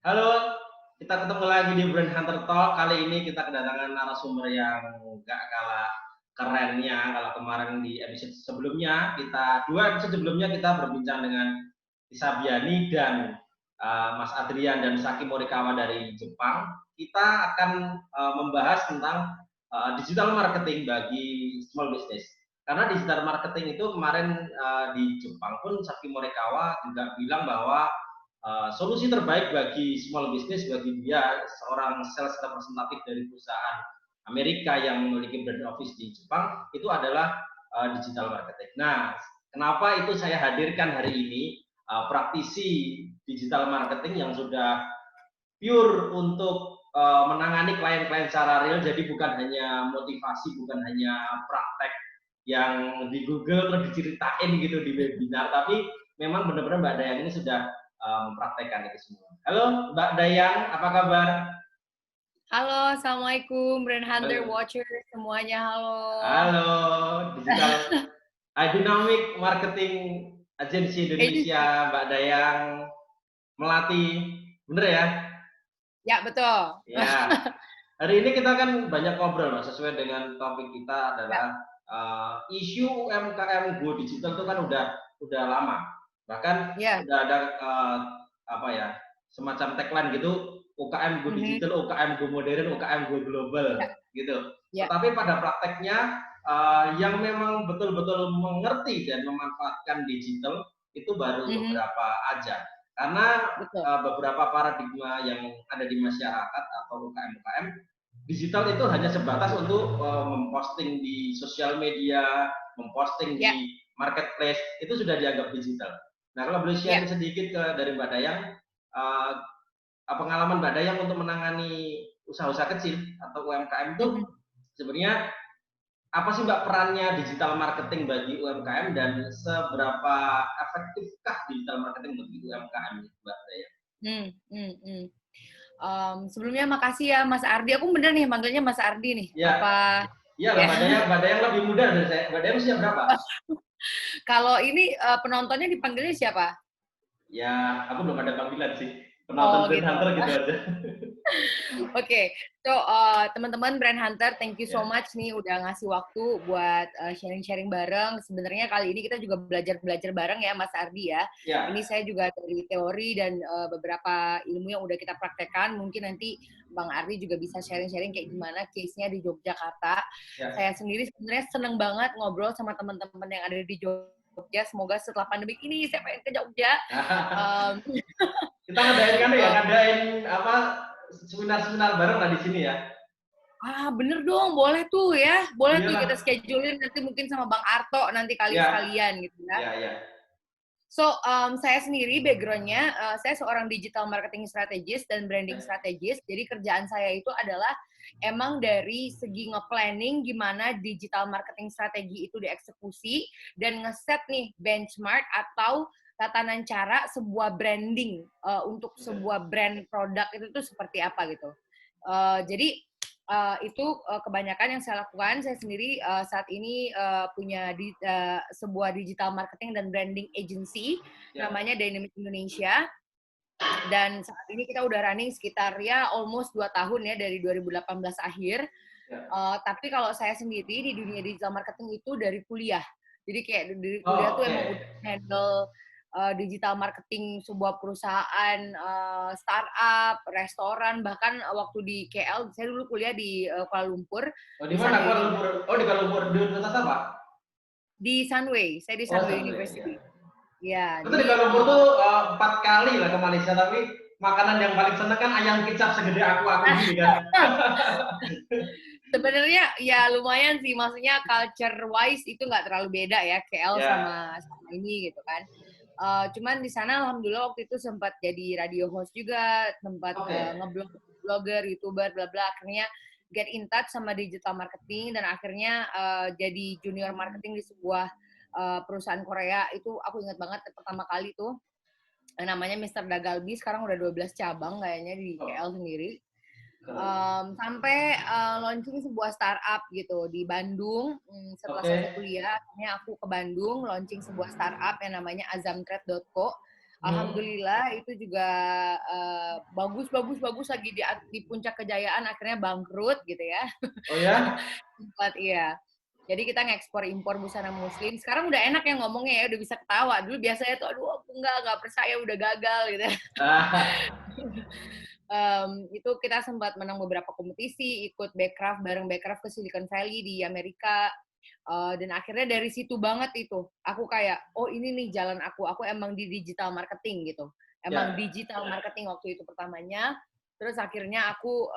Halo, kita ketemu lagi di Brand Hunter Talk. Kali ini kita kedatangan narasumber yang gak kalah kerennya. Kalau kemarin di episode sebelumnya, dua episode sebelumnya kita berbincang dengan Isabiani dan Mas Adrian dan Saki Morikawa dari Jepang. Kita akan membahas tentang digital marketing bagi small business. Karena digital marketing itu kemarin di Jepang pun Saki Morikawa juga bilang bahwa solusi terbaik bagi small business, bagi dia seorang sales representatif dari perusahaan Amerika yang memiliki brand office di Jepang, itu adalah digital marketing. Nah, kenapa itu saya hadirkan hari ini praktisi digital marketing yang sudah pure untuk menangani klien-klien secara real, jadi bukan hanya motivasi, bukan hanya praktek yang di Google terus diceritain gitu di webinar, tapi memang benar-benar Mbak Dayang ini sudah mempraktekkan itu semua. Halo Mbak Dayang, apa kabar? Halo, Assalamualaikum Brand Hunter Halo, Watcher semuanya, halo. halo digital dynamic marketing agensi Indonesia, Mbak Dayang Melati, bener ya? Ya, betul. Ya, hari ini kita kan banyak ngobrol, Mas, sesuai dengan topik kita Ya, adalah isu UMKM Go Digital itu kan udah lama. Bahkan ya. udah ada apa ya, semacam tagline gitu, UKM Go Mhm. Digital, UKM Go Modern, UKM Go Ya, Global gitu. ya. Tetapi pada prakteknya yang memang betul-betul mengerti dan memanfaatkan digital itu baru Mhm. beberapa aja. Karena Betul. beberapa paradigma yang ada di masyarakat atau UKM-UKM digital itu hanya sebatas untuk memposting di sosial media, memposting Ya, di marketplace, itu sudah dianggap digital. Nah, kalau boleh ya. sharing sedikit dari Mbak Dayang, uh, pengalaman Mbak Dayang untuk menangani usaha-usaha kecil atau UMKM itu Mhm. sebenarnya apa sih Mbak perannya digital marketing bagi UMKM dan seberapa efektifkah digital marketing bagi UMKM Mbak Dayang? Hmm, hmm, hmm. Sebelumnya makasih ya Mas Ardi. Aku bener nih manggilnya Mas Ardi nih. Ya, Apa iya lah ya? Mbak Dayang lebih muda dari saya. Mbak Dayang usia berapa? Kalau ini penontonnya dipanggilnya siapa? Ya, aku belum ada panggilan sih. Penonton Oh, Brand gitu. Hunter gitu aja. Oke, so teman-teman Brand Hunter, thank you so Ya, much nih udah ngasih waktu buat sharing-sharing bareng. Sebenarnya kali ini kita juga belajar-belajar bareng ya, Mas Ardi ya. Ini ya, saya juga dari teori dan beberapa ilmu yang udah kita praktekkan. Mungkin nanti Bang Ardi juga bisa sharing-sharing kayak gimana case-nya di Yogyakarta. ya. Saya sendiri sebenarnya seneng banget ngobrol sama teman-teman yang ada di Jogja. Semoga setelah pandemi ini saya pengen ke Jogja. Um, Kita ngadain kan ya, ngadain apa seminar-seminar bareng lah di sini ya. Bener dong, boleh tuh ya. Boleh tuh kita Iyalah. schedulein nanti mungkin sama Bang Arto nanti kali Ya, sekalian gitu ya. ya, ya. So, saya sendiri background-nya, saya seorang digital marketing strategist dan branding Ya. strategist. Jadi kerjaan saya itu adalah emang dari segi nge-planning gimana digital marketing strategi itu dieksekusi dan ngeset nih benchmark atau tatanan cara sebuah branding untuk sebuah brand produk itu tuh seperti apa gitu. Jadi itu kebanyakan yang saya lakukan. Saya sendiri saat ini punya sebuah digital marketing dan branding agency Ya. namanya Dynamic Indonesia. Dan saat ini kita udah running sekitar ya almost 2 tahun ya dari 2018 akhir. Ya. Tapi kalau saya sendiri di dunia digital marketing itu dari kuliah. Jadi kayak dari kuliah Oh, tuh oke. emang udah handle digital marketing sebuah perusahaan startup, restoran, bahkan waktu di KL, saya dulu kuliah di Kuala Lumpur, Oh, di di mana Sunway Kuala University. Lumpur? Oh, di Kuala Lumpur di Universitas apa? Di Sunway, saya di Oh, Sunway Sunway, ya. University. Ya, Itu di jadi Kuala Lumpur tuh 4 kali lah ke Malaysia, tapi makanan yang paling seneng kan ayam kicap segede aku gini kan. sebenarnya ya lumayan sih, maksudnya culture wise itu nggak terlalu beda ya KL Ya, sama ini gitu kan. Cuman di sana alhamdulillah waktu itu sempat jadi radio host juga, sempat oke. ngeblog blogger, youtuber, bla bla. Akhirnya get in touch sama digital marketing dan akhirnya jadi junior marketing di sebuah perusahaan Korea. Itu aku ingat banget pertama kali tuh namanya Mister Dagalbi. Sekarang udah 12 cabang kayaknya di Oh, KL sendiri. keren. Sampai launching sebuah startup gitu di Bandung. Setelah Oke. selesai kuliah, akhirnya aku ke Bandung launching sebuah startup yang namanya azamtrade.co. Alhamdulillah itu juga bagus lagi di puncak kejayaan akhirnya bangkrut gitu ya. Oh ya? Sempat iya. Jadi kita ngekspor impor busana muslim. Sekarang udah enak ya ngomongnya ya, udah bisa ketawa. Dulu biasanya tuh aduh aku nggak percaya udah gagal gitu. Ah, Itu kita sempat menang beberapa kompetisi, ikut Backcraft bareng Backcraft ke Silicon Valley di Amerika. Dan akhirnya dari situ banget itu, aku kayak, oh ini nih jalan aku emang di digital marketing gitu. Emang ya, digital marketing waktu itu pertamanya. Terus akhirnya aku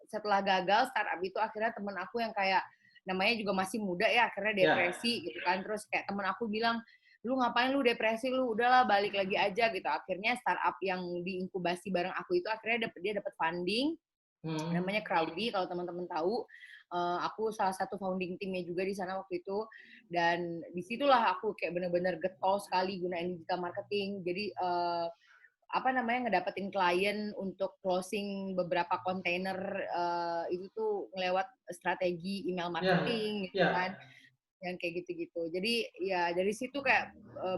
setelah gagal startup itu akhirnya temen aku yang kayak namanya juga masih muda ya akhirnya ya, depresi gitu kan. Terus kayak temen aku bilang, lu ngapain lu depresi lu udahlah balik lagi aja gitu. Akhirnya startup yang diinkubasi bareng aku itu akhirnya dia dapat funding namanya Crowdy kalau teman-teman tahu. Aku salah satu founding timnya juga di sana waktu itu, dan disitulah aku kayak bener-bener getol sekali gunain digital marketing. Jadi apa namanya ngedapetin klien untuk closing beberapa kontainer itu tuh ngelewat strategi email ya, marketing gitu kan, ya, yang kayak gitu-gitu. Jadi ya dari situ kayak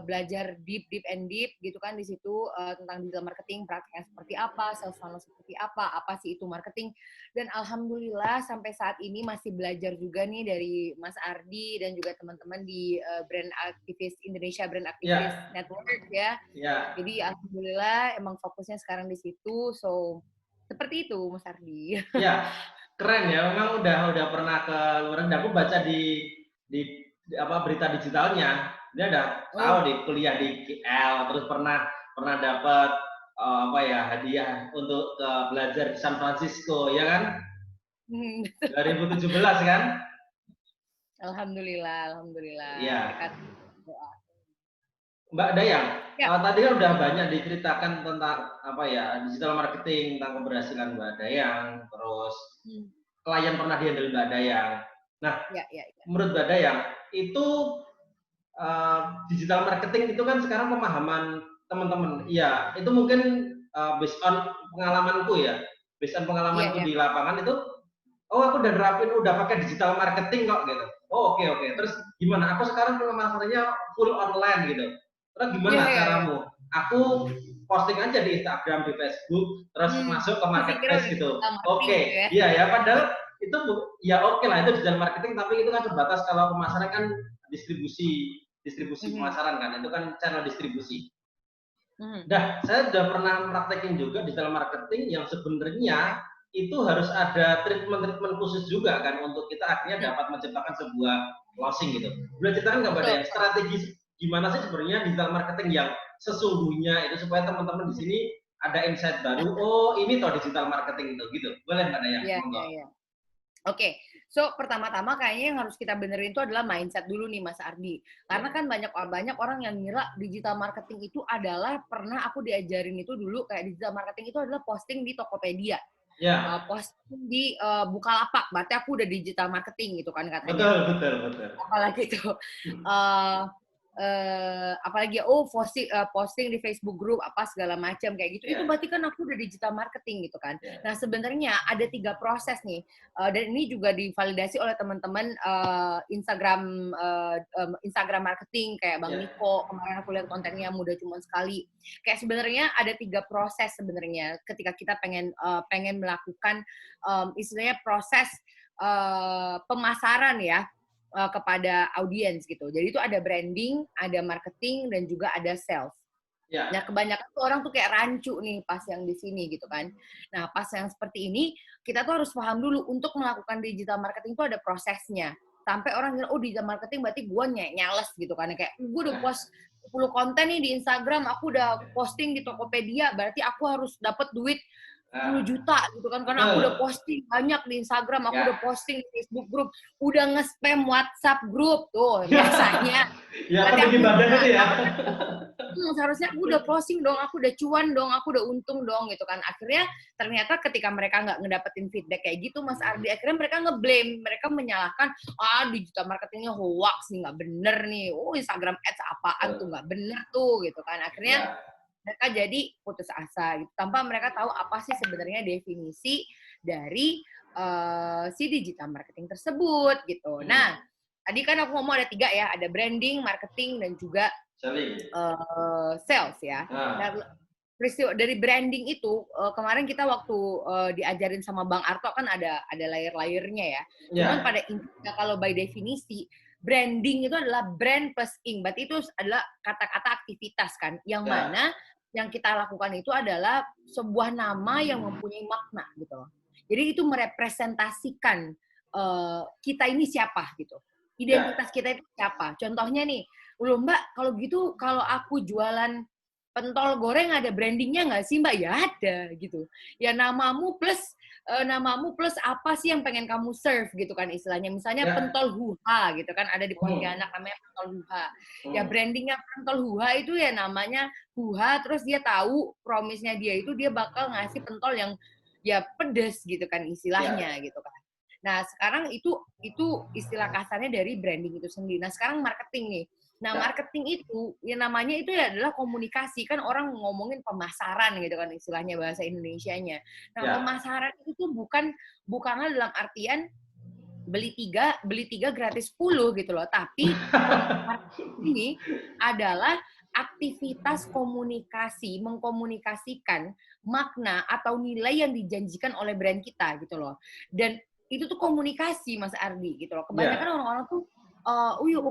belajar deep and deep gitu kan di situ tentang digital marketing, prakteknya seperti apa, sales funnel seperti apa sih itu marketing. Dan alhamdulillah sampai saat ini masih belajar juga nih dari Mas Ardi dan juga teman-teman di Brand Activist Indonesia Brand Activist ya, Network ya. ya. Jadi alhamdulillah emang fokusnya sekarang di situ. So seperti itu Mas Ardi. Ya, keren ya. Memang udah pernah ke luar negeri. Aku baca di apa berita digitalnya. Dia udah tahu Oh. di kuliah di KL, terus pernah dapat apa ya hadiah untuk belajar di San Francisco, ya kan? 2017 kan? Alhamdulillah Iya. berkat doa. Mbak Dayang, Ya, tadi kan udah banyak diceritakan tentang apa ya digital marketing, tentang keberhasilan Mbak Dayang, terus hmm, klien pernah dihandle Mbak Dayang. Nah, ya. menurut Mbak Dayang, itu digital marketing itu kan sekarang pemahaman teman-teman. Iya, itu mungkin based on pengalamanku ya, based on pengalamanku Iya. di lapangan itu, oh aku udah nerapin, udah pakai digital marketing kok gitu. Oh oke. Terus gimana? Aku sekarang pemasarannya full online gitu. Terus Iya, gimana iya. caramu? Aku posting aja di Instagram, di Facebook, terus masuk ke Terus dikira marketplace udah gitu. digital marketing gitu Oke, ya. iya ya. Padahal itu ya oke lah itu digital marketing, tapi itu kan terbatas kalau pemasaran kan distribusi distribusi Mhm, pemasaran kan, itu kan channel distribusi. mhm. Nah, saya sudah pernah praktekin juga digital marketing yang sebenarnya itu harus ada treatment-treatment khusus juga kan untuk kita akhirnya Mhm, dapat menciptakan sebuah closing gitu. Boleh ceritakan nggak Mbak betul, Dayang betul. strategi gimana sih sebenarnya digital marketing yang sesungguhnya itu supaya teman-teman di Mhm. sini ada insight baru, oh ini toh digital marketing itu gitu. Boleh Mbak Dayang, monggo. Iya. Oke, so pertama-tama kayaknya yang harus kita benerin itu adalah mindset dulu nih Mas Ardi. Karena Ya, kan banyak orang yang ngira digital marketing itu adalah pernah aku diajarin itu dulu kayak digital marketing itu adalah posting di Tokopedia, ya, posting di Bukalapak, berarti aku udah digital marketing gitu kan katanya. betul. Apalagi itu apalagi posting di Facebook group apa segala macam kayak gitu itu Ya, berarti kan aku udah digital marketing gitu kan. ya, Nah sebenarnya ada 3 proses nih dan ini juga divalidasi oleh teman-teman Instagram marketing kayak Bang ya, Niko kemarin aku lihat kontennya mudah cuma sekali. Kayak sebenarnya ada 3 proses sebenarnya ketika kita pengen melakukan istilahnya proses pemasaran ya kepada audiens gitu. Jadi itu ada branding, ada marketing, dan juga ada sales. Nah, ya, kebanyakan tuh orang tuh kayak rancu nih pas yang di sini gitu kan. Nah, pas yang seperti ini, kita tuh harus paham dulu untuk melakukan digital marketing itu ada prosesnya. Sampai orang bilang, oh digital marketing berarti gue nyales gitu kan. Kayak, gue udah ya, post 10 konten nih di Instagram, aku udah posting di Tokopedia, berarti aku harus dapat duit 10 nah, juta gitu kan. Karena aku udah betul, posting banyak di Instagram, aku udah ya. posting di Facebook group, udah nge-spam WhatsApp group tuh biasanya. Ya kan Berarti aku tinggi badan nah, itu ya. seharusnya aku udah closing dong, aku udah cuan dong, aku udah untung dong gitu kan. Akhirnya ternyata ketika mereka nggak ngedapetin feedback kayak gitu, Mas Ardi, akhirnya mereka ngeblame, mereka menyalahkan, digital marketingnya hoax nih, nggak bener nih, Instagram ads apaan tuh, nggak bener tuh gitu kan. Akhirnya Ya, mereka jadi putus asa gitu, tanpa mereka tahu apa sih sebenarnya definisi dari si digital marketing tersebut gitu. Nah, hmm, tadi kan aku ngomong ada 3 ya, ada branding, marketing, dan juga Selling. Sales ya. Nah, peristiwa dari branding itu kemarin kita waktu diajarin sama Bang Arto kan ada layer-layernya ya. Cuman pada intinya kalau by definisi branding itu adalah brand plus ing. Berarti itu adalah kata-kata aktivitas kan. Yang mana yang kita lakukan itu adalah sebuah nama yang mempunyai makna gitu loh. Jadi itu merepresentasikan kita ini siapa gitu. Identitas kita itu siapa. Contohnya nih, loh Mbak, kalau gitu kalau aku jualan pentol goreng ada brandingnya nggak sih Mbak? Ya ada gitu. Ya namamu plus apa sih yang pengen kamu serve gitu kan istilahnya. Misalnya pentol huha gitu kan, ada di Pontianak namanya pentol huha. Ya brandingnya pentol huha itu ya namanya huha, terus dia tahu promise-nya dia itu dia bakal ngasih pentol yang ya pedes gitu kan istilahnya gitu kan. Nah, sekarang itu istilah kasarnya dari branding itu sendiri. Nah, sekarang marketing nih. Nah, marketing itu, ya namanya itu ya adalah komunikasi. Kan orang ngomongin pemasaran gitu kan istilahnya bahasa Indonesianya. Nah, pemasaran itu tuh bukanlah dalam artian beli tiga gratis 10 gitu loh. Tapi marketing ini adalah aktivitas komunikasi, mengkomunikasikan makna atau nilai yang dijanjikan oleh brand kita gitu loh. Dan itu tuh komunikasi Mas Ardi gitu loh. Kebanyakan orang-orang tuh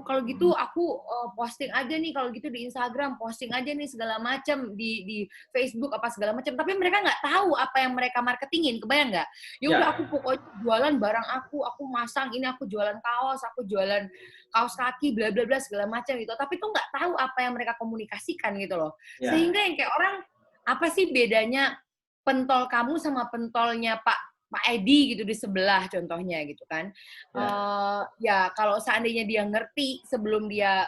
kalau gitu aku posting aja nih kalau gitu di Instagram, posting aja nih segala macam di Facebook apa segala macam, tapi mereka nggak tahu apa yang mereka marketingin, kebayang nggak? Ya udah aku pokoknya jualan barang aku masang ini, aku jualan kaos, aku jualan kaos kaki, bla bla bla segala macam gitu, tapi tuh nggak tahu apa yang mereka komunikasikan gitu loh. Sehingga yang kayak orang, apa sih bedanya pentol kamu sama pentolnya Pak Edi gitu di sebelah contohnya gitu kan. Ya kalau seandainya dia ngerti sebelum dia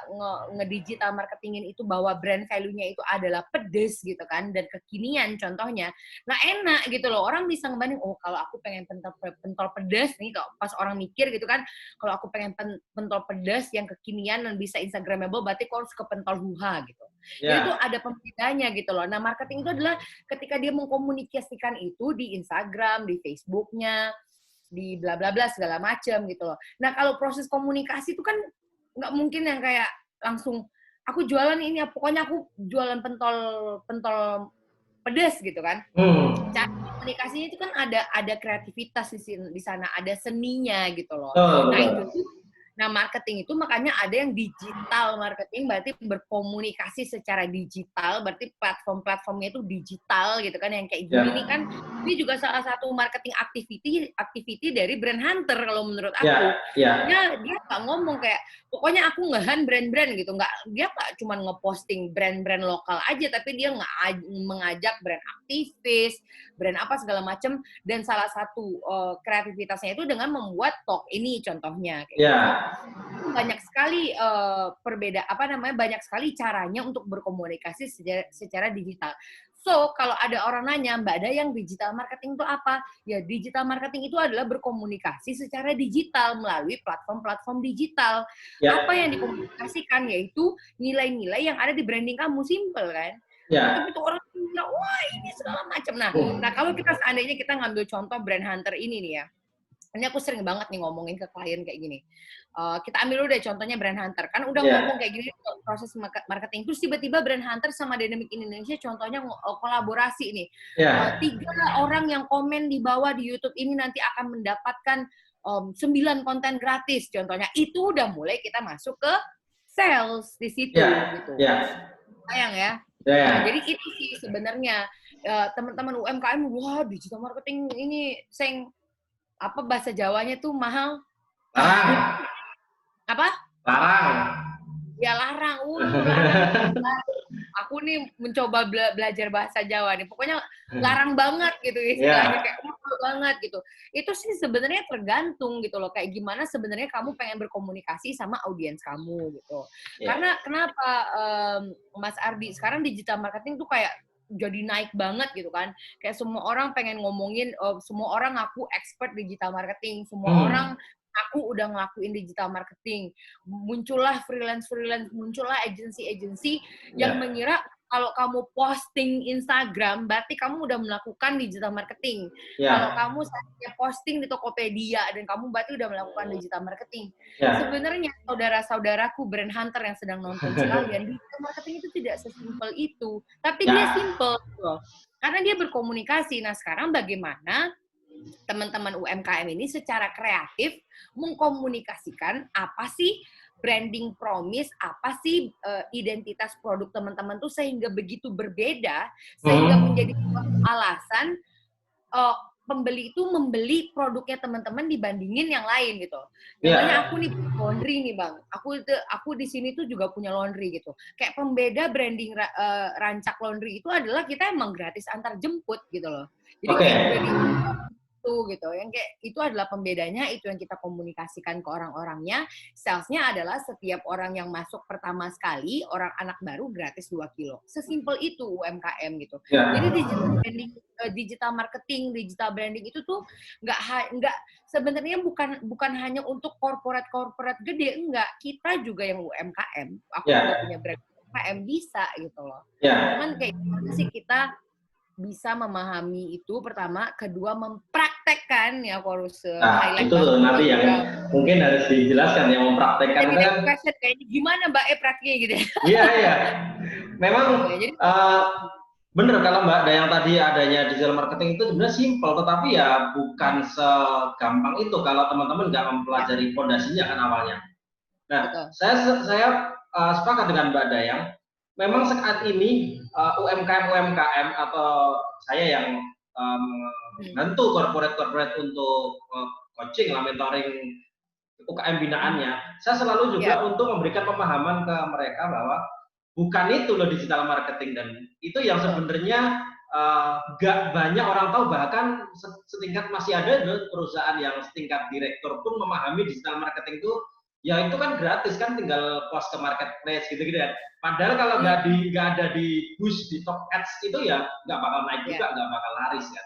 nge-digital marketingin itu bahwa brand value-nya itu adalah pedes gitu kan dan kekinian contohnya. Nah enak gitu loh, orang bisa ngebanding, oh kalau aku pengen pentol pedes nih, kalau pas orang mikir gitu kan, kalau aku pengen pentol pedes yang kekinian dan bisa instagramable berarti aku harus ke pentol huha gitu. Jadi itu ada pembedanya gitu loh. Nah marketing itu adalah ketika dia mengkomunikasikan itu di Instagram, di Facebook-nya, di bla bla bla segala macam gitu loh. Nah kalau proses komunikasi itu kan nggak mungkin yang kayak langsung aku jualan ini, pokoknya aku jualan pentol pedas gitu kan. Cara komunikasinya itu kan ada kreativitas di sana, ada seninya gitu loh. Nah itu tuh Nah, marketing itu makanya ada yang digital marketing, berarti berkomunikasi secara digital, berarti platform-platformnya itu digital gitu kan, yang kayak gini nih kan, ini juga salah satu marketing activity dari brand hunter kalau menurut aku. Dia nggak ngomong kayak, pokoknya aku ngehan brand-brand gitu, dia nggak cuma ngeposting brand-brand lokal aja, tapi dia mengajak brand aktivis, brand apa segala macam, dan salah satu kreativitasnya itu dengan membuat talk ini contohnya. Kayak banyak sekali banyak sekali caranya untuk berkomunikasi secara digital. So, kalau ada orang nanya, Mbak Dayang, digital marketing itu apa? Ya, digital marketing itu adalah berkomunikasi secara digital melalui platform-platform digital. Apa yang dikomunikasikan yaitu nilai-nilai yang ada di branding kamu, simple kan? Tapi tuh orang bilang, wah ini segala macam. Nah, kalau kita seandainya kita ngambil contoh brand hunter ini nih ya, ini aku sering banget nih ngomongin ke klien kayak gini. Kita ambil dulu deh contohnya brand hunter. Kan udah ngomong kayak gini proses marketing. Terus tiba-tiba brand hunter sama Dynamic Indonesia contohnya kolaborasi nih. 3 orang yang komen di bawah di YouTube ini nanti akan mendapatkan 9 konten gratis contohnya. Itu udah mulai kita masuk ke sales di situ gitu. Sayang ya. Nah, jadi itu sih sebenarnya teman-teman UMKM, wah digital marketing ini apa bahasa Jawanya tuh mahal. Larang. Apa? Larang. Ya larang. Larang. Aku nih mencoba belajar bahasa Jawa nih. Pokoknya larang banget gitu istilahnya, kayak mahal banget gitu. Itu sih sebenarnya tergantung gitu loh, kayak gimana sebenarnya kamu pengen berkomunikasi sama audiens kamu gitu. Karena kenapa Mas Ardi sekarang digital marketing tuh kayak jadi naik banget gitu kan. Kayak semua orang pengen ngomongin, semua orang ngaku expert digital marketing, semua orang aku udah ngelakuin digital marketing. Muncullah freelance, muncullah agency yang mengira kalau kamu posting Instagram, berarti kamu udah melakukan digital marketing. Kalau Ya, kamu saatnya posting di Tokopedia, dan kamu berarti udah melakukan digital marketing. ya. Sebenarnya saudara-saudaraku brand hunter yang sedang nonton sekalian, digital marketing itu tidak sesimpel itu. Tapi dia Ya, simple loh. Karena dia berkomunikasi. Nah, sekarang bagaimana teman-teman UMKM ini secara kreatif mengkomunikasikan apa sih branding promise, apa sih identitas produk teman-teman tuh sehingga begitu berbeda, sehingga menjadi suatu alasan uh, pembeli itu membeli produknya teman-teman dibandingin yang lain gitu. ya, Contohnya aku ya. nih laundry nih Bang. Aku di sini tuh juga punya laundry gitu. Kayak pembeda branding rancak laundry itu adalah kita emang gratis antar jemput gitu loh. Jadi Oke. kayak udah di gitu, yang kayak itu adalah pembedanya, itu yang kita komunikasikan ke orang-orangnya. Salesnya adalah setiap orang yang masuk pertama sekali, orang anak baru gratis 2 kilo. Sesimpel itu UMKM gitu. Jadi Ya, digital marketing, digital branding itu tuh nggak sebenarnya bukan hanya untuk corporate gede, enggak. Kita juga yang UMKM, aku juga ya, punya brand UMKM bisa gitu loh. ya. Cuman kayak gimana sih kita bisa memahami itu pertama, kedua mempraktekkan ya aku harus Nah, highlight itu tuh bahwa nanti yang juga mungkin harus dijelaskan yang jadi mempraktekkan itu kan. next question kayaknya gimana Mbak praktiknya gitu ya. Iya, iya. Memang Oke, jadi eh, benar kalau Mbak ada yang tadi adanya digital marketing itu sebenarnya simpel, tetapi ya bukan segampang itu kalau teman-teman nggak ya mempelajari fondasinya kan awalnya. Nah, betul. saya sepakat dengan Mbak Dayang. Memang saat ini UMKM atau saya yang Hmm. nentu corporate untuk coaching lah, mentoring UKM Hmm. binaannya, saya selalu Ya, juga untuk memberikan pemahaman ke mereka bahwa bukan itu loh digital marketing, dan itu yang betul. sebenarnya nggak banyak orang tahu, bahkan setingkat masih ada perusahaan yang setingkat direktur pun memahami digital marketing itu ya itu kan gratis kan, tinggal post ke marketplace gitu-gitu ya. Padahal kalau Hmm. nggak ada di boost di top ads itu ya nggak bakal naik Ya. juga, nggak bakal laris kan.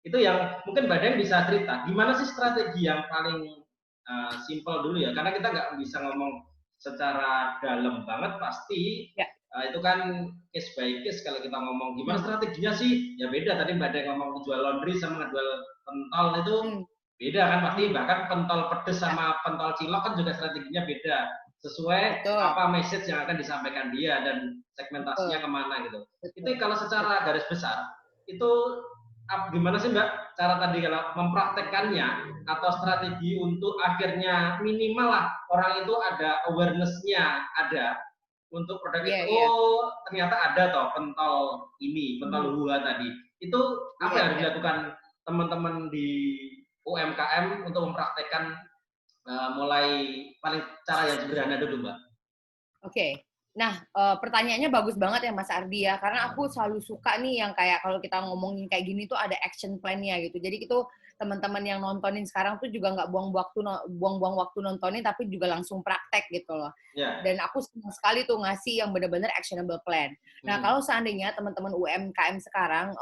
Itu yang mungkin Badan bisa cerita gimana sih strategi yang paling simple dulu ya, karena kita nggak bisa ngomong secara dalam banget pasti. Ya. Itu kan case by case. Kalau kita ngomong gimana Hmm. strateginya sih, ya beda. Tadi Mbak Dek ngomong jual laundry sama jual pentol itu Hmm. beda kan pasti. Hmm. Bahkan pentol pedes Ya, sama pentol cilok kan juga strateginya beda, sesuai betul. apa message yang akan disampaikan dia dan segmentasinya Betul. kemana gitu. Itu Betul. kalau secara garis besar itu gimana sih Mbak cara tadi kalau mempraktekkannya, atau strategi untuk akhirnya minimal lah orang itu ada awareness-nya ada untuk produk Iya, itu. iya. Oh, ternyata ada toh pentol ini, pentol Hmm. hua tadi. Itu apa Iya, yang harus iya. dilakukan teman-teman di UMKM untuk mempraktekkan mulai paling cara yang sederhana dulu, Mbak? Oke. Nah, pertanyaannya bagus banget ya Mas Ardi ya, karena aku selalu suka nih yang kayak kalau kita ngomongin kayak gini tuh ada action plan-nya gitu. Jadi itu teman-teman yang nontonin sekarang tuh juga nggak buang-buang waktu nontonin, tapi juga langsung praktek gitu loh. Ya. Dan aku senang sekali tuh ngasih yang benar-benar actionable plan. Nah, Hmm. kalau seandainya teman-teman UMKM sekarang,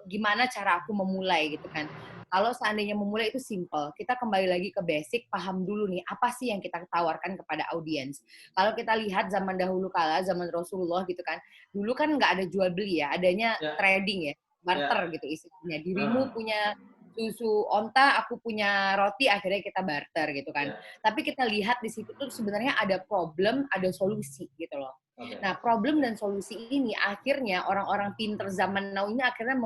gimana cara aku memulai gitu kan? Kalau seandainya memulai itu simple, kita kembali lagi ke basic, paham dulu nih, apa sih yang kita tawarkan kepada audiens. Kalau kita lihat zaman dahulu kala, zaman Rasulullah gitu kan, dulu kan nggak ada jual beli ya, adanya Ya. trading ya, barter Ya. gitu istilahnya. Dirimu Hmm. punya susu onta, aku punya roti, akhirnya kita barter gitu kan. Ya. Tapi kita lihat di situ tuh sebenarnya ada problem, ada solusi gitu loh. Oke. Nah, problem dan solusi ini akhirnya orang-orang pinter zaman now ini akhirnya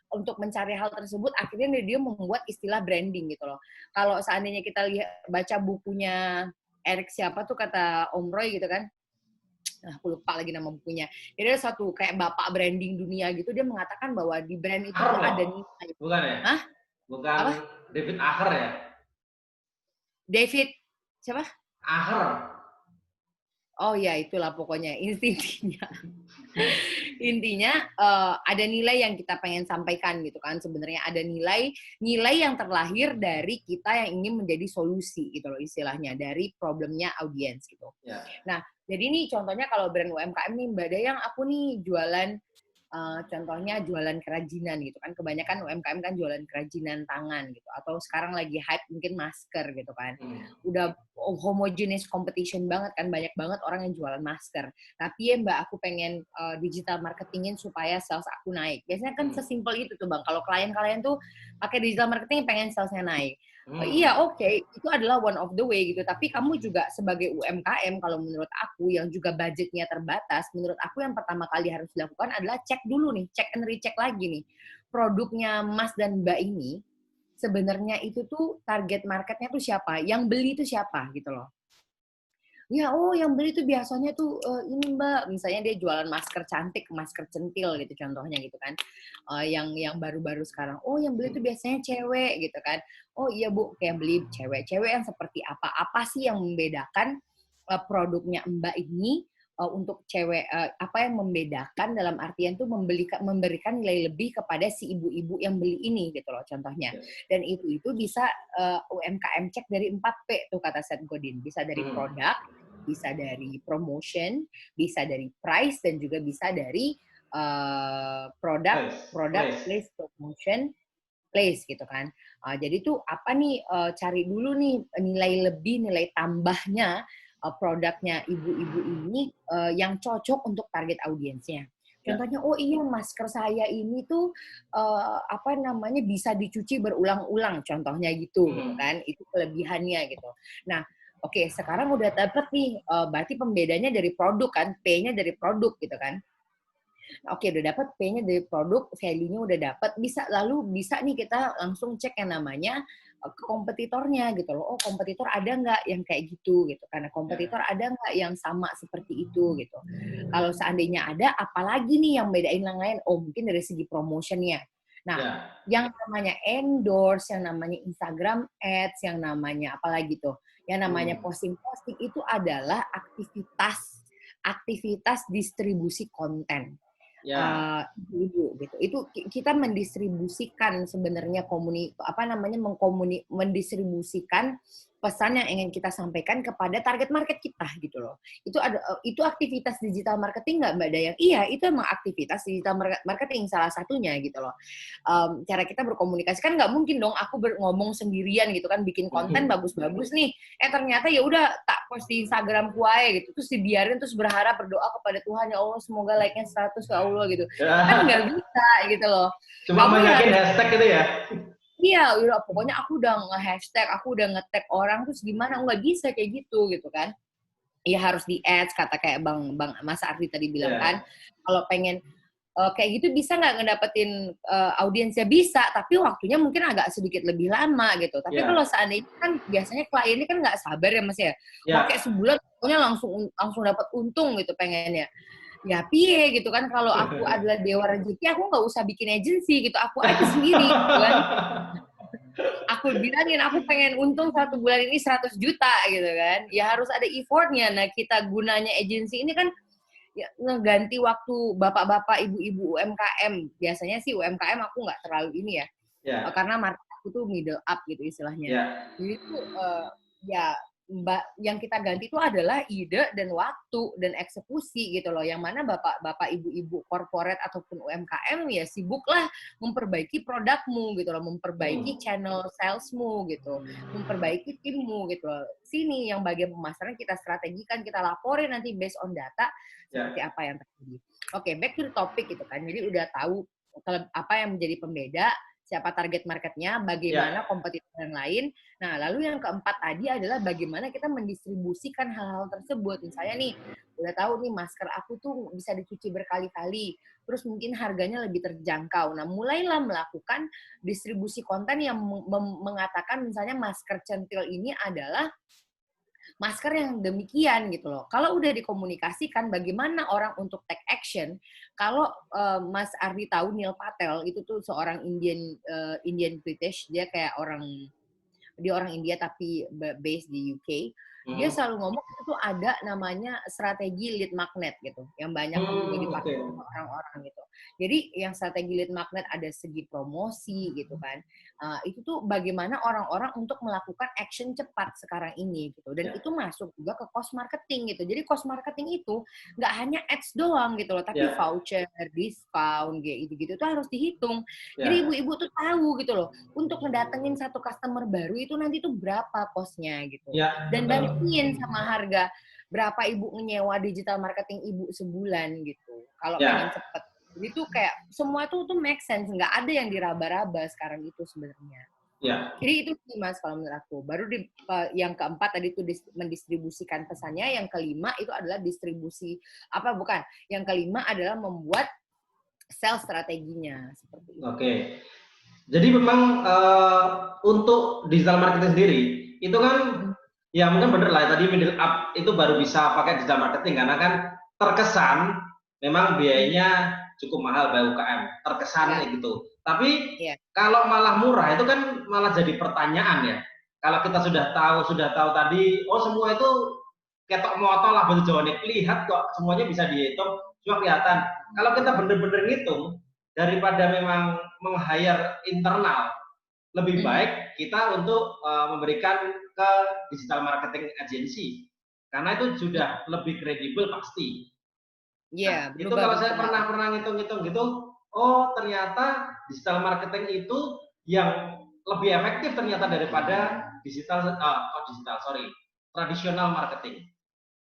untuk mencari hal tersebut, akhirnya dia membuat istilah branding gitu loh. Kalau seandainya kita lihat baca bukunya Eric siapa tuh kata Om Roy gitu kan, aku lupa lagi nama bukunya. Jadi ada satu kayak bapak branding dunia gitu, dia mengatakan bahwa di brand itu Aher tuh loh, ada nilai. bukan ya? Hah? Bukan Apa? David Aher ya? David siapa? Aher. Oh ya itulah pokoknya intinya. Intinya ada nilai yang kita pengen sampaikan gitu kan. Sebenarnya ada nilai yang terlahir dari kita yang ingin menjadi solusi gitu loh istilahnya dari problemnya audiens gitu. Ya. Nah, jadi nih contohnya kalau brand UMKM nih Mbak Dayang, aku nih jualan contohnya jualan kerajinan gitu kan, kebanyakan UMKM kan jualan kerajinan tangan gitu, atau sekarang lagi hype mungkin masker gitu kan. Hmm. Udah homogeneous competition banget kan, banyak banget orang yang jualan masker. Tapi ya Mbak, aku pengen digital marketingin supaya sales aku naik. Biasanya kan Hmm. sesimpel itu tuh Bang, kalau klien-klien tuh pakai digital marketing pengen salesnya naik. Hmm. Iya, oke, itu adalah one of the way gitu. Tapi kamu juga sebagai UMKM, kalau menurut aku yang juga budgetnya terbatas, menurut aku yang pertama kali harus dilakukan adalah cek dulu nih, cek and recheck lagi nih. Produknya Mas dan Mbak ini, sebenarnya itu tuh target marketnya tuh siapa? Yang beli itu siapa gitu loh. Ya, oh yang beli tuh biasanya tuh ini Mbak, misalnya dia jualan masker cantik, masker centil gitu contohnya gitu kan. Yang baru-baru sekarang, oh yang beli tuh biasanya cewek gitu kan. Oh iya Bu, kayak beli cewek. Cewek yang seperti apa? Apa sih yang membedakan produknya Mbak ini untuk cewek, apa yang membedakan dalam artian tuh memberikan nilai lebih kepada si ibu-ibu yang beli ini gitu loh contohnya. Ya. Dan itu bisa UMKM cek dari 4P tuh kata Seth Godin. Bisa dari Hmm. produk, bisa dari promotion, bisa dari price, dan juga bisa dari produk, Place. place, promotion, place gitu kan. Jadi tuh apa nih, cari dulu nih nilai lebih, nilai tambahnya produknya ibu-ibu ini yang cocok untuk target audiensnya. Ya. Contohnya, oh iya masker saya ini tuh apa namanya bisa dicuci berulang-ulang, contohnya gitu Hmm. kan. Itu kelebihannya gitu. Nah, oke, sekarang udah dapet nih, berarti pembedanya dari produk kan, P-nya dari produk gitu kan. Oke, udah dapet P-nya dari produk, value-nya udah dapet, lalu bisa nih kita langsung cek yang namanya ke kompetitornya gitu loh. Oh, kompetitor ada nggak yang kayak gitu gitu. Karena Ya. kompetitor ada nggak yang sama seperti itu gitu. Kalau seandainya ada, apalagi nih yang bedain yang lain? Oh, mungkin dari segi promotionnya. Nah, Ya. yang namanya endorse, yang namanya Instagram Ads, yang namanya apalagi tuh, yang namanya Hmm. posting-posting itu adalah aktivitas distribusi konten Ya. ibu-ibu gitu. Itu kita mendistribusikan sebenarnya mendistribusikan pesan yang ingin kita sampaikan kepada target market kita gitu loh. Itu aktivitas digital marketing nggak Mbak Dayang? Iya, itu emang aktivitas digital marketing salah satunya gitu loh. Cara kita berkomunikasi kan nggak mungkin dong aku ngomong sendirian gitu kan bikin konten bagus-bagus nih. Ternyata ya udah tak post di Instagramku aja gitu. Terus dibiarin terus berharap berdoa kepada Tuhan ya Allah semoga like-nya 100 ya Allah gitu. Kan nggak bisa gitu loh. Cuma Kamu ya banyakin harus hashtag gitu ya. iya, udah pokoknya aku udah nge-hashtag, aku udah nge-tag orang terus gimana nggak bisa kayak gitu kan. Iya harus di-ads kata kayak Bang Mas Ardi tadi bilang kan. Ya. Kalau pengen kayak gitu bisa nggak ngedapetin audiensnya? Bisa, tapi waktunya mungkin agak sedikit lebih lama gitu. Tapi kalau Ya. seandainya kan biasanya kliennya kan nggak sabar ya Mas ya, pakai Ya. sebulan pokoknya langsung langsung dapat untung gitu pengennya. Ya piye gitu kan, kalau aku adalah dewa rezeki aku nggak usah bikin agency gitu, aku aja sendiri gitu kan. Aku bilangin aku pengen untung 1 bulan ini 100 juta gitu kan. Ya harus ada effortnya. Nah kita gunanya agency ini kan ya, ngeganti waktu bapak-bapak, ibu-ibu UMKM. Biasanya sih UMKM aku nggak terlalu ini ya, Ya. karena market aku tuh middle up gitu istilahnya. Ya. Jadi tuh ya yang kita ganti itu adalah ide dan waktu dan eksekusi gitu loh. Yang mana bapak-bapak, ibu-ibu korporat ataupun UMKM ya sibuklah memperbaiki produkmu gitu loh, memperbaiki Hmm. channel salesmu gitu, memperbaiki timmu gitu loh. Sini yang bagian pemasaran kita strategikan, kita laporin nanti based on data seperti Ya. apa yang terjadi. Oke, back to the topic gitu kan. Jadi udah tahu apa yang menjadi pembeda, siapa target marketnya, bagaimana Ya. kompetitor yang lain. Nah, lalu yang keempat tadi adalah bagaimana kita mendistribusikan hal-hal tersebut. Misalnya nih, udah tahu nih masker aku tuh bisa dicuci berkali-kali, terus mungkin harganya lebih terjangkau. Nah, mulailah melakukan distribusi konten yang mengatakan misalnya masker centil ini adalah masker yang demikian gitu loh. Kalau udah dikomunikasikan bagaimana orang untuk take action, kalau Mas Ardi tahu Neil Patel itu tuh seorang Indian British, dia kayak dia orang India tapi based di UK. dia selalu ngomong itu tuh ada namanya strategi lead magnet gitu, yang banyak juga dipakai Oke. sama orang-orang gitu. Jadi yang strategi lead magnet ada segi promosi gitu kan, itu tuh bagaimana orang-orang untuk melakukan action cepat sekarang ini gitu, dan Ya, itu masuk juga ke cost marketing gitu. Jadi cost marketing itu nggak hanya ads doang gitu loh, tapi ya, voucher, diskon, kayak gitu-gitu tuh harus dihitung. Jadi ya, ibu-ibu tuh tahu gitu loh, untuk ngedatengin satu customer baru itu nanti tuh berapa cost-nya gitu. ya, Dan betul. bandingin sama harga berapa ibu nyewa digital marketing ibu sebulan gitu, kalau pengen Ya, cepet. Jadi tuh kayak semua tuh make sense, nggak ada yang diraba-raba sekarang itu sebenarnya. ya. Jadi itu sih Mas kalau menurut aku. Baru yang keempat tadi tuh mendistribusikan pesannya, yang kelima itu adalah distribusi apa bukan? Yang kelima adalah membuat sales strateginya seperti itu. Oke. Jadi memang untuk digital marketing sendiri itu kan Mhm. ya mungkin bener lah tadi middle up itu baru bisa pakai digital marketing karena kan terkesan memang Mhm. biayanya cukup mahal bagi UKM, terkesan Ya, kayak gitu. Tapi iya. kalau malah murah itu kan malah jadi pertanyaan ya. Kalau kita sudah tahu tadi, oh semua itu ketok motor lah batu jawanik, lihat kok semuanya bisa dihitung, cuma kelihatan. Kalau kita bener-bener ngitung, daripada memang meng-hire internal, lebih Mhm. baik kita untuk memberikan ke digital marketing agency karena itu sudah lebih kredibel pasti. Iya, Nah, itu kalau bagus saya pendapat. pernah ngitung-ngitung gitu, oh ternyata digital marketing itu yang lebih efektif ternyata daripada digital, tradisional marketing.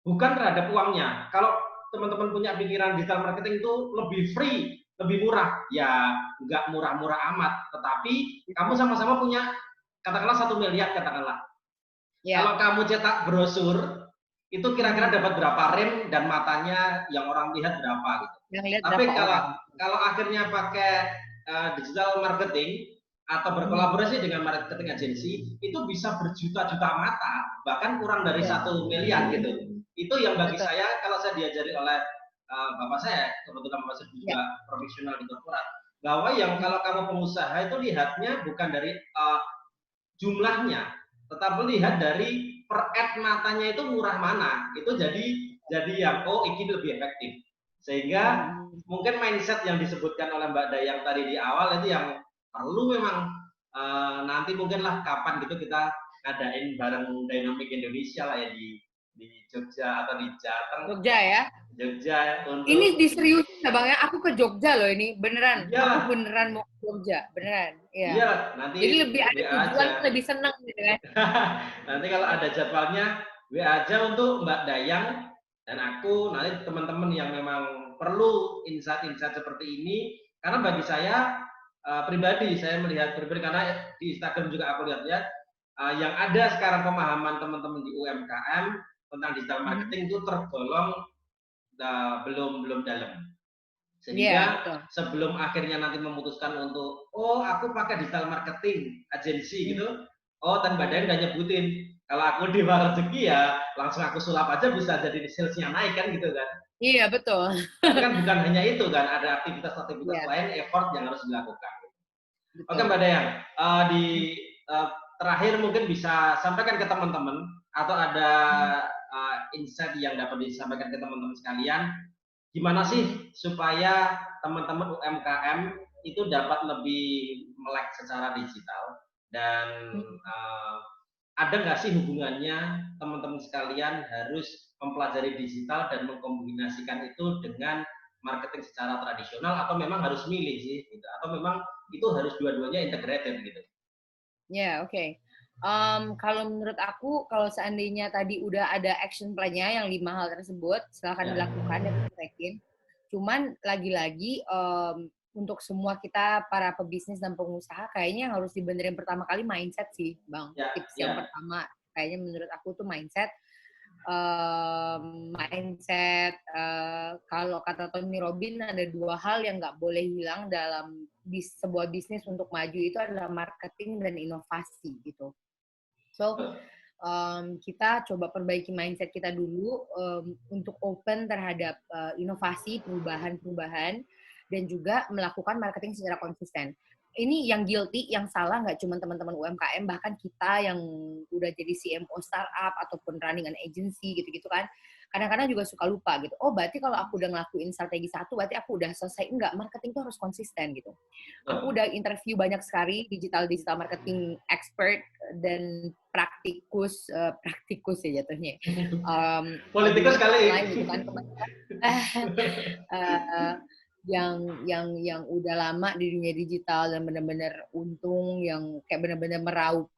Bukan terhadap uangnya. Kalau teman-teman punya pikiran digital marketing itu lebih free, lebih murah, ya nggak murah-murah amat. Tetapi kamu Betul. sama-sama punya katakanlah 1 miliar katakanlah. Ya. Kalau kamu cetak brosur, itu kira-kira Mhm. dapat berapa rem dan matanya yang orang lihat berapa gitu. Yang lihat Tapi berapa kalau orang. kalau akhirnya pakai digital marketing atau Mhm. berkolaborasi dengan marketing agency, itu bisa berjuta-juta mata, bahkan kurang dari Betul. 1 miliar gitu. Itu yang bagi Betul. saya kalau saya diajari oleh bapak saya, kebetulan bapak saya Ya. juga profesional di korporat, bahwa yang Mhm. kalau kamu pengusaha itu lihatnya bukan dari jumlahnya, tetapi lihat dari per ad matanya itu murah mana. Itu jadi yang oh ini lebih efektif. Sehingga Mhm. mungkin mindset yang disebutkan oleh Mbak Dayang tadi di awal itu yang perlu memang nanti mungkinlah kapan gitu kita ngadain bareng Dynamic Indonesia lah ya di Jogja atau di Jateng, Jogja ya. Jogja Ini untuk diseriusin ya Bang ya, aku ke Jogja loh ini, beneran. Aku iyalah, beneran mau ke Jogja, beneran. Iya. iyalah nanti Jadi lebih ada WA tujuan, aja. lebih seneng gitu kan. Nanti kalau ada jadwalnya WA aja untuk Mbak Dayang dan aku, nanti teman-teman yang memang perlu insight-insight seperti ini, karena bagi saya pribadi, saya melihat pribadi karena di Instagram juga aku lihat-lihat, yang ada sekarang pemahaman teman-teman di UMKM tentang digital Mhm. marketing itu tergolong belum belum dalam. Iya, Sehingga betul. sebelum akhirnya nanti memutuskan untuk, oh aku pakai digital marketing agency Mhm. gitu, oh dan badan udah nyebutin, kalau aku di rezeki ya langsung aku sulap aja bisa jadi salesnya naik kan gitu kan. Iya, betul. Tapi kan bukan hanya itu kan, ada aktivitas-aktivitas Iya, lain, effort yang harus dilakukan. Oke Mbak betul. Dayang, di Mhm. eh, terakhir mungkin bisa sampaikan ke teman-teman atau ada Mhm. insight yang dapat disampaikan ke teman-teman sekalian, gimana Mhm. sih supaya teman-teman UMKM itu dapat lebih melek secara digital dan Mhm. uh, ada nggak sih hubungannya teman-teman sekalian harus mempelajari digital dan mengkombinasikan itu dengan marketing secara tradisional atau memang harus milih sih gitu atau memang itu harus dua-duanya integrated gitu. Ya, oke. Kalau menurut aku, kalau seandainya tadi udah ada action plan-nya yang 5 hal tersebut, silakan Ya, dilakukan dan dipraktekin. Cuman lagi-lagi, untuk semua kita para pebisnis dan pengusaha kayaknya yang harus dibenerin pertama kali mindset sih, Bang. ya, Tips yang ya, pertama kayaknya menurut aku tuh mindset. Mindset, kalau kata Tony Robbins ada 2 hal yang nggak boleh hilang dalam sebuah bisnis untuk maju itu adalah marketing dan inovasi gitu. So, kita coba perbaiki mindset kita dulu, untuk open terhadap, inovasi, perubahan-perubahan, dan juga melakukan marketing secara konsisten. ini yang guilty, yang salah nggak cuma teman-teman UMKM, bahkan kita yang udah jadi CMO startup ataupun running an agency gitu-gitu kan, kadang-kadang juga suka lupa gitu. Oh, berarti kalau aku udah ngelakuin strategi satu, berarti aku udah selesai. Enggak, marketing tuh harus konsisten gitu. Aku udah interview banyak sekali digital marketing expert dan praktikus ya jatuhnya. Politikus Dunia kali. online gitu kan, uh, yang udah lama di dunia digital dan benar-benar untung, yang kayak benar-benar meraup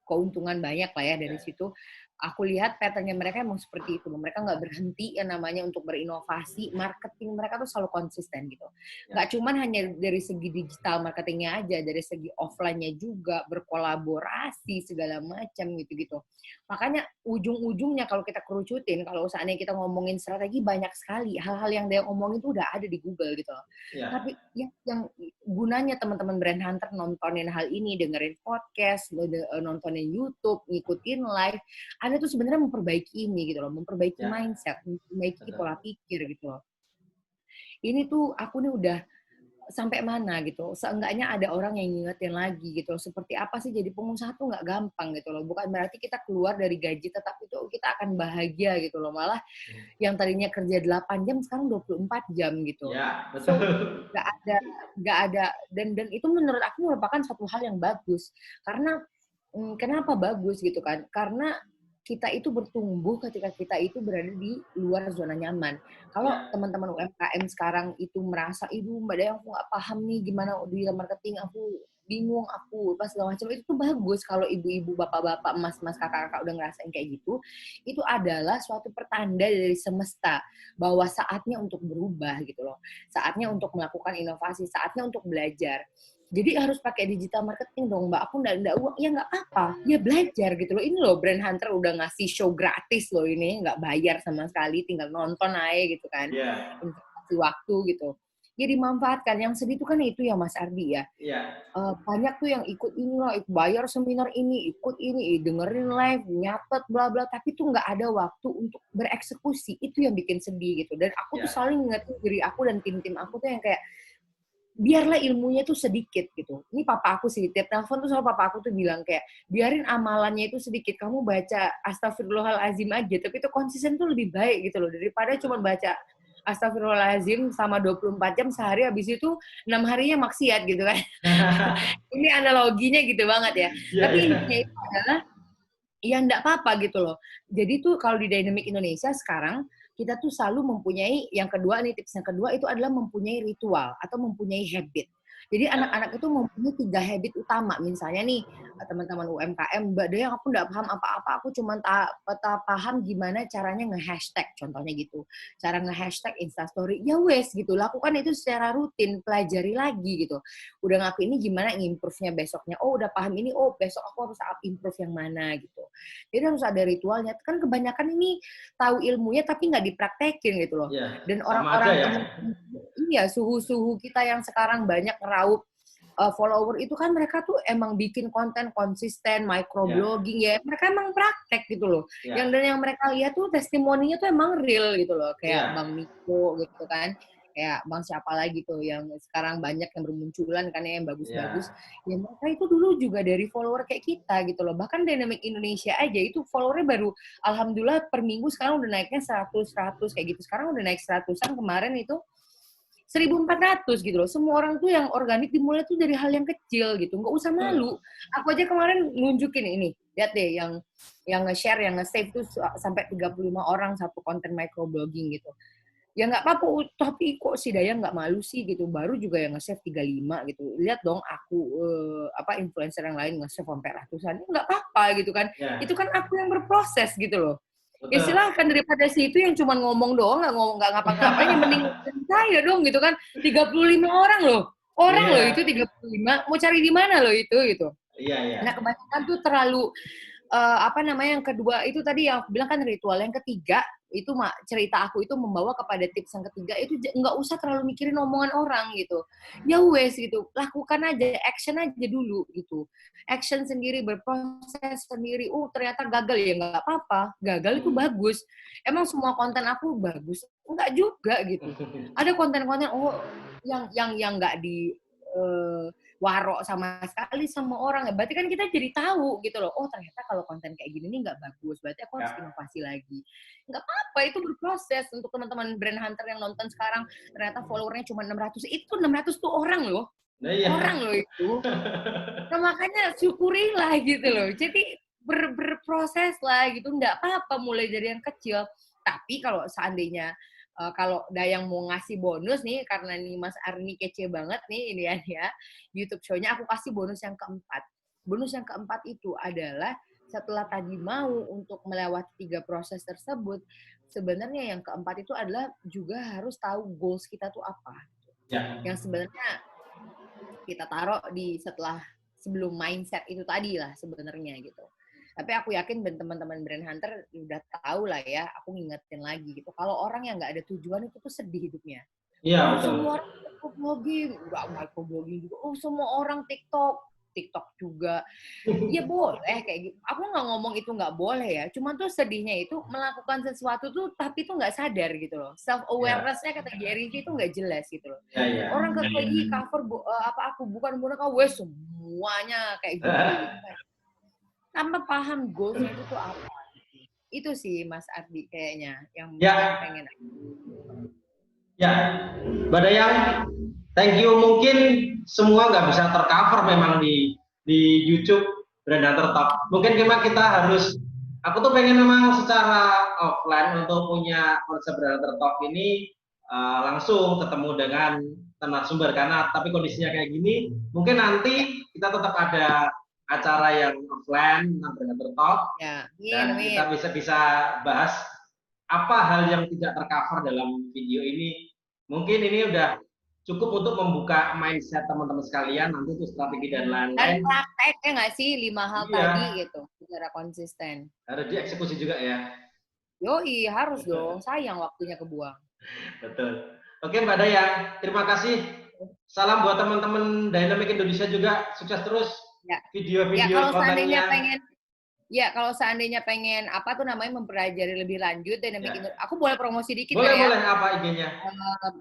keuntungan banyak lah ya dari situ. Aku lihat patternnya mereka emang seperti itu. Mereka nggak berhenti yang namanya untuk berinovasi. Marketing mereka tuh selalu konsisten gitu. Nggak cuman hanya dari segi digital marketingnya aja, dari segi offline-nya juga, berkolaborasi segala macam gitu-gitu. Makanya ujung-ujungnya kalau kita kerucutin, kalau seandainya kita ngomongin strategi, banyak sekali hal-hal yang dia omongin tuh udah ada di Google gitu. Tapi yang gunanya teman-teman brand hunter nontonin hal ini, dengerin podcast, nontonin YouTube, ngikutin live, Anda tuh sebenarnya memperbaiki ini gitu loh, memperbaiki mindset, memperbaiki pola pikir gitu loh. Ini tuh aku nih udah sampai mana gitu. Seenggaknya ada orang yang ngingetin lagi gitu. Seperti apa sih jadi pengusaha tuh nggak gampang gitu loh. Bukan berarti kita keluar dari gaji tetap itu kita akan bahagia gitu loh. Malah yang tadinya kerja 8 jam sekarang 24 jam gitu. Ya, So betul. nggak ada dan itu menurut aku merupakan satu hal yang bagus. Karena kenapa bagus gitu kan? Karena kita itu bertumbuh ketika kita itu berada di luar zona nyaman. Kalau teman-teman UMKM sekarang itu merasa, ibu Mbak Daya aku nggak paham nih gimana di marketing, aku bingung, aku pas segala macam, itu tuh bagus kalau ibu-ibu, bapak-bapak, emas-emas, kakak-kakak udah ngerasain kayak gitu. Itu adalah suatu pertanda dari semesta bahwa saatnya untuk berubah gitu loh. Saatnya untuk melakukan inovasi, saatnya untuk belajar. Jadi harus pakai digital marketing dong, Mbak. Aku nggak uang, ya nggak apa-apa. Ya belajar gitu loh. Ini loh Brand Hunter udah ngasih show gratis loh ini, nggak bayar sama sekali, tinggal nonton aja gitu kan. Investasi waktu gitu. Ya dimanfaatkan. Yang sedih itu kan itu ya Mas Ardi ya. Banyak tuh yang ikut ini loh, bayar seminar ini, ikut ini, dengerin live, nyatet bla bla, tapi tuh nggak ada waktu untuk bereksekusi. Itu yang bikin sedih gitu. Dan aku tuh selalu ngingetin diri aku dan tim-tim aku tuh yang kayak biarlah ilmunya tuh sedikit gitu. Ini papa aku sih, tiap telepon tuh selalu papa aku tuh bilang kayak, biarin amalannya itu sedikit, kamu baca astagfirullahalazim aja, tapi itu konsisten tuh lebih baik gitu loh, daripada cuma baca astagfirullahalazim sama 24 jam sehari, habis itu 6 harinya maksiat gitu kan. Ini analoginya gitu banget ya. Tapi intinya itu adalah, ya enggak apa-apa gitu loh. Jadi tuh kalau di Dynamic Indonesia sekarang, kita tuh selalu mempunyai, yang kedua nih, tips yang kedua itu adalah mempunyai ritual atau mempunyai habit. Jadi anak-anak itu mempunyai 3 habit utama. Misalnya nih, teman-teman UMKM, Mbak Dea aku nggak paham apa-apa, aku cuma paham gimana caranya nge-hashtag, contohnya gitu. Cara nge-hashtag Instastory, ya wes gitu, lakukan itu secara rutin, pelajari lagi gitu. Udah ngaku ini gimana improve-nya besoknya, oh udah paham ini, oh besok aku harus improve yang mana gitu. Jadi harus ada ritualnya. Kan kebanyakan ini tahu ilmunya tapi nggak dipraktekin gitu loh. Dan orang-orang suhu-suhu kita yang sekarang banyak ngeraup follower itu kan mereka tuh emang bikin konten konsisten, microblogging ya. Mereka emang praktek gitu loh. Dan yang mereka lihat tuh testimoninya tuh emang real gitu loh. Kayak Bang Miko gitu kan. Kayak Bang siapa lagi tuh yang sekarang banyak yang bermunculan kan ya, yang bagus-bagus. Ya mereka itu dulu juga dari follower kayak kita gitu loh. Bahkan Dynamic Indonesia aja itu followernya baru, alhamdulillah per minggu sekarang udah naiknya 100 kayak gitu. Sekarang udah naik 100-an, kemarin itu 1.400 gitu loh. Semua orang tuh yang organik dimulai tuh dari hal yang kecil gitu. Nggak usah malu. Aku aja kemarin nunjukin ini. Lihat deh yang nge-share, yang nge-save tuh sampai 35 orang satu konten microblogging gitu. Ya nggak apa-apa, tapi kok si Daya nggak malu sih gitu. Baru juga yang nge-save 35 gitu. Lihat dong aku influencer yang lain nge-save sampai ratusan. Nggak apa-apa gitu kan. Itu kan aku yang berproses gitu loh. Ya silahkan, daripada si itu yang cuma ngomong doang, nggak ngapa-ngapain, yang mending saya dong gitu kan. 35 orang loh. Orang loh itu 35, mau cari di mana loh itu gitu. Nah kebanyakan tuh terlalu yang kedua itu tadi yang aku bilang kan ritual. Yang ketiga itu cerita aku itu membawa kepada tips yang ketiga itu nggak usah terlalu mikirin omongan orang gitu. Ya wes gitu, lakukan aja, action aja dulu gitu. Action sendiri, berproses sendiri. Ternyata gagal, ya nggak apa-apa. Gagal itu bagus. Emang semua konten aku bagus? Enggak juga gitu. Ada konten-konten yang nggak di warok sama sekali sama orang. Berarti kan kita jadi tahu gitu loh, oh ternyata kalau konten kayak gini nih nggak bagus, berarti aku harus Ya. inovasi lagi. Nggak apa-apa, itu berproses. Untuk teman-teman brand hunter yang nonton sekarang, ternyata followernya cuma 600, itu 600 tuh orang loh. Nah, iya. Orang loh itu. Nah makanya syukurilah gitu loh. Jadi berproses lah gitu, nggak apa-apa mulai dari yang kecil. Tapi kalau seandainya kalau Dayang mau ngasih bonus nih, karena nih Mas Arni kece banget nih ini ya, YouTube show-nya aku kasih bonus yang keempat. Bonus yang keempat itu adalah setelah tadi mau untuk melewati 3 proses tersebut, sebenarnya yang keempat itu adalah juga harus tahu goals kita tuh apa. Ya. Yang sebenarnya kita taruh di sebelum mindset itu tadi lah sebenarnya gitu. Tapi aku yakin teman-teman brand hunter udah tahu lah ya, aku ngingetin lagi gitu. Kalau orang yang nggak ada tujuan itu tuh sedih hidupnya. Iya, Oh, betul. semua orang microblogging, nggak microblogging juga. Oh, semua orang TikTok juga. Ya boleh kayak gitu. Aku nggak ngomong itu nggak boleh ya. Cuma tuh sedihnya itu melakukan sesuatu tuh tapi tuh nggak sadar gitu loh. Self awareness-nya kata Gary V itu nggak jelas gitu loh. Ya, ya. Orang lagi cover apa aku bukan boneka, wes semuanya kayak gitu gitu kan. Tanpa paham goals-nya itu tuh apa. Itu sih Mas Ardi kayaknya yang Ya. pengen. Ya, Mbak Dayang, thank you. Mungkin semua nggak bisa tercover memang di YouTube Brand Hunter Talk. Mungkin memang kita harus, aku tuh pengen memang secara offline untuk punya konsep Brand Hunter Talk ini langsung ketemu dengan narasumber, karena tapi kondisinya kayak gini, mungkin nanti kita tetap ada acara yang offline tentang Brand Hunter Talk, Ya, dan kita bisa bahas apa hal yang tidak tercover dalam video ini. Mungkin ini udah cukup untuk membuka mindset teman-teman sekalian nanti untuk strategi dan dan lain-lain. prakteknya nggak sih 5 hal tadi gitu secara konsisten. Harus dieksekusi juga ya. Yoi, harus dong. Sayang waktunya kebuang. Betul. Oke Mbak Dayang, terima kasih. Salam buat teman-teman Dynamic Indonesia juga. Sukses terus Ya. video-video kontennya. Kalau seandainya pengen apa tuh namanya mempelajari lebih lanjut Dynamic aku boleh promosi dikit boleh, ya? Boleh, apa IG-nya?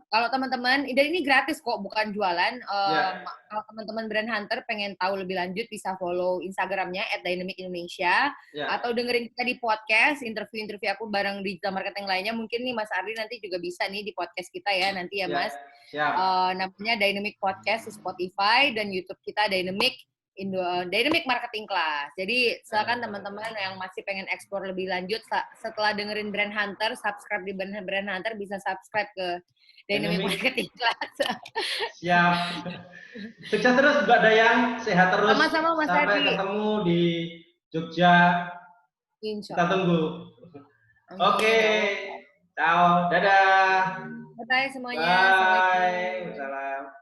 Kalau teman-teman, dan ini gratis kok, bukan jualan. Ya. Kalau teman-teman brand hunter pengen tahu lebih lanjut, bisa follow Instagramnya @dynamicindonesia, Ya. atau dengerin kita di podcast, interview aku bareng digital marketing lainnya. Mungkin nih Mas Ardi nanti juga bisa nih di podcast kita ya, nanti ya Mas. Siap. Namanya Dynamic Podcast di Spotify, dan YouTube kita Dynamic Marketing Class. Jadi silakan teman-teman yang masih pengen eksplor lebih lanjut setelah dengerin Brand Hunter, subscribe di Brand Hunter, bisa subscribe ke Dynamic Marketing Class. Siap. Sukses terus Mbak Dayang, sehat terus. Sama-sama Mas Sampai Ardi. ketemu di Jogja. Insya Kita tunggu. Oke. Ciao, dadah. Bye semuanya. Bye. Salam.